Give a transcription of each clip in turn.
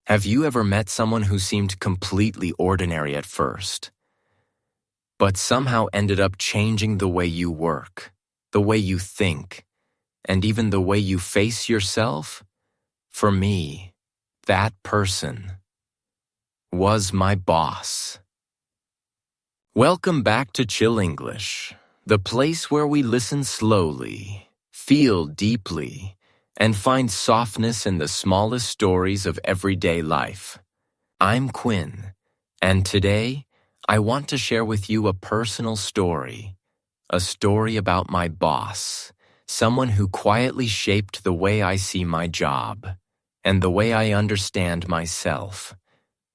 Have you ever met someone who seemed completely ordinary at first, but somehow ended up changing the way you work, the way you think, and even the way you face yourself? For me, that person was my boss. Welcome back to Chill English, the place where we listen slowly, feel deeply, and find softness in the smallest stories of everyday life. I'm Quinn, and today I want to share with you a personal story, a story about my boss, someone who quietly shaped the way I see my job and the way I understand myself.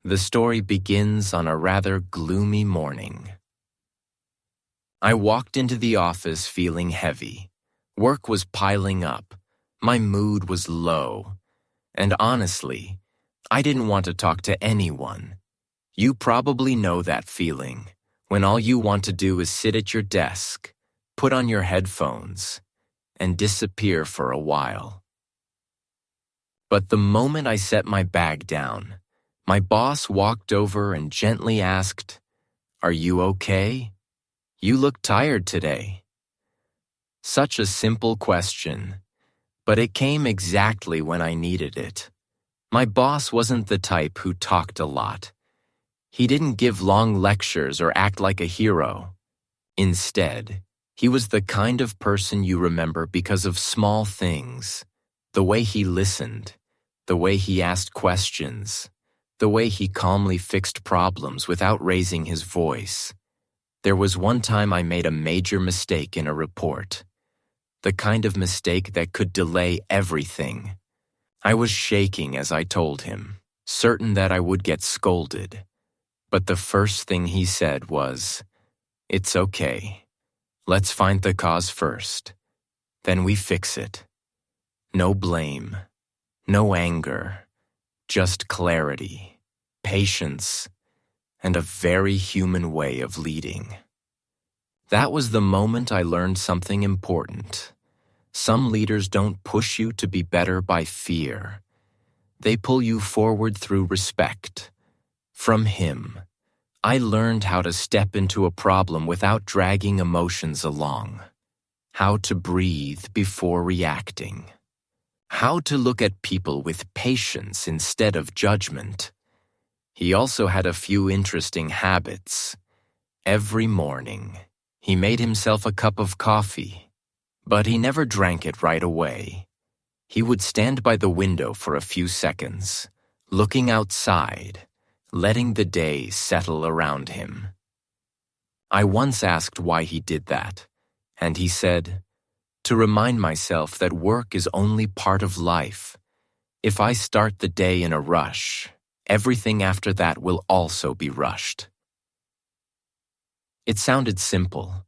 The story begins on a rather gloomy morning. I walked into the office feeling heavy. Work was piling up. My mood was low. And honestly, I didn't want to talk to anyone. You probably know that feeling, when all you want to do is sit at your desk, put on your headphones, and disappear for a while. But the moment I set my bag down, my boss walked over and gently asked, "Are you okay? You look tired today." Such a simple question, but it came exactly when I needed it. My boss wasn't the type who talked a lot. He didn't give long lectures or act like a hero. Instead, he was the kind of person you remember because of small things, the way he listened, the way he asked questions, the way he calmly fixed problems without raising his voice. There was one time I made a major mistake in a report. The kind of mistake that could delay everything. I was shaking as I told him, certain that I would get scolded. But the first thing he said was, "It's okay. Let's find the cause first. Then we fix it." No blame, no anger, just clarity, patience, and a very human way of leading. That was the moment I learned something important. Some leaders don't push you to be better by fear. They pull you forward through respect. From him, I learned how to step into a problem without dragging emotions along, how to breathe before reacting, how to look at people with patience instead of judgment. He also had a few interesting habits. Every morning, he made himself a cup of coffee. But he never drank it right away. He would stand by the window for a few seconds, looking outside, letting the day settle around him. I once asked why he did that, and he said, "To remind myself that work is only part of life. If I start the day in a rush, everything after that will also be rushed." It sounded simple,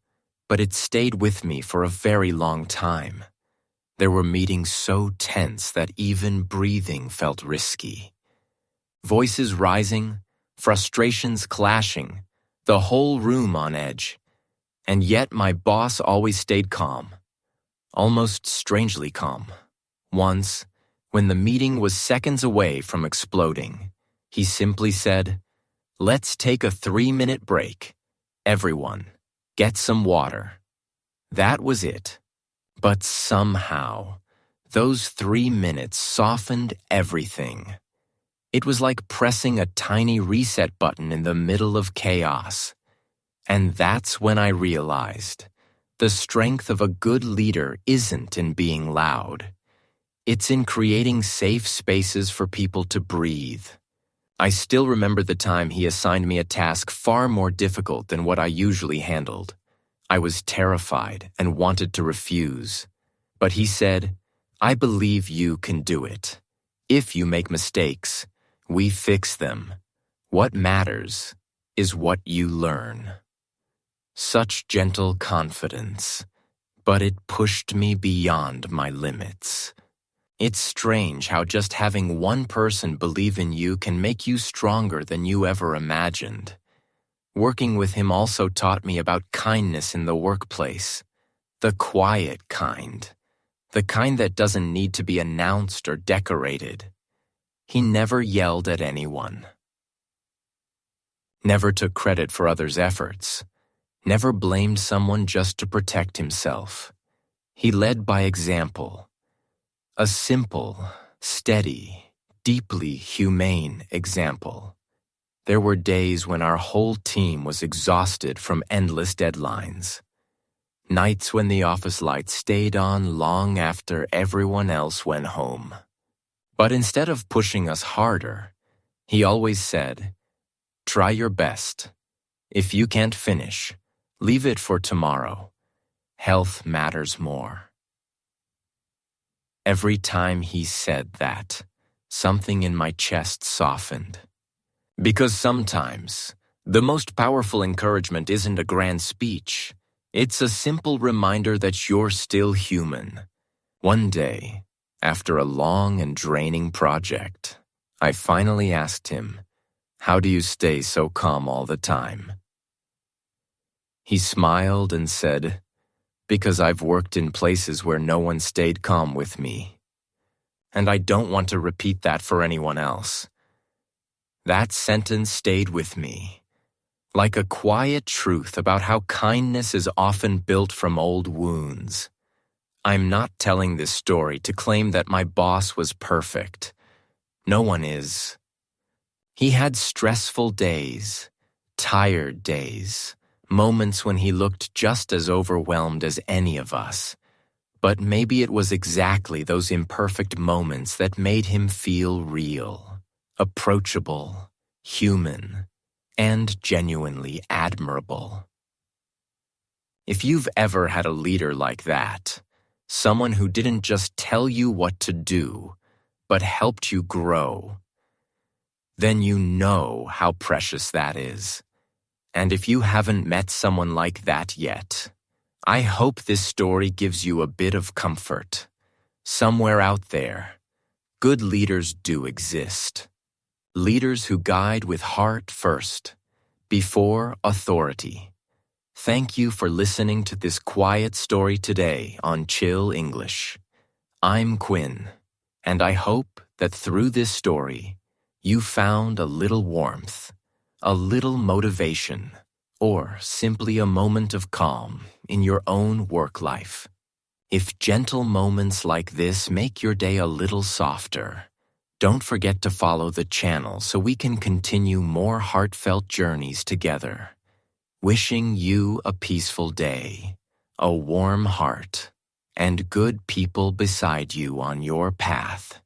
but it stayed with me for a very long time. There were meetings so tense that even breathing felt risky. Voices rising, frustrations clashing, the whole room on edge. And yet my boss always stayed calm, almost strangely calm. Once, when the meeting was seconds away from exploding, he simply said, "Let's take a 3-minute break. Everyone, get some water." That was it. But somehow, those 3 minutes softened everything. It was like pressing a tiny reset button in the middle of chaos. And that's when I realized the strength of a good leader isn't in being loud. It's in creating safe spaces for people to breathe. I still remember the time he assigned me a task far more difficult than what I usually handled. I was terrified and wanted to refuse. But he said, "I believe you can do it. If you make mistakes, we fix them. What matters is what you learn." Such gentle confidence, but it pushed me beyond my limits. It's strange how just having one person believe in you can make you stronger than you ever imagined. Working with him also taught me about kindness in the workplace. The quiet kind. The kind that doesn't need to be announced or decorated. He never yelled at anyone, never took credit for others' efforts, never blamed someone just to protect himself. He led by example, a simple, steady, deeply humane example. There were days when our whole team was exhausted from endless deadlines. Nights when the office lights stayed on long after everyone else went home. But instead of pushing us harder, he always said, "Try your best. If you can't finish, leave it for tomorrow. Health matters more." Every time he said that, something in my chest softened. Because sometimes, the most powerful encouragement isn't a grand speech. It's a simple reminder that you're still human. One day, after a long and draining project, I finally asked him, "How do you stay so calm all the time?" He smiled and said, "Because I've worked in places where no one stayed calm with me. And I don't want to repeat that for anyone else." That sentence stayed with me, like a quiet truth about how kindness is often built from old wounds. I'm not telling this story to claim that my boss was perfect. No one is. He had stressful days, tired days, moments when he looked just as overwhelmed as any of us. But maybe it was exactly those imperfect moments that made him feel real, approachable, human, and genuinely admirable. If you've ever had a leader like that, someone who didn't just tell you what to do, but helped you grow, then you know how precious that is. And if you haven't met someone like that yet, I hope this story gives you a bit of comfort. Somewhere out there, good leaders do exist. Leaders who guide with heart first, before authority. Thank you for listening to this quiet story today on Chill English. I'm Quinn, and I hope that through this story, you found a little warmth, a little motivation, or simply a moment of calm in your own work life. If gentle moments like this make your day a little softer, don't forget to follow the channel so we can continue more heartfelt journeys together. Wishing you a peaceful day, a warm heart, and good people beside you on your path.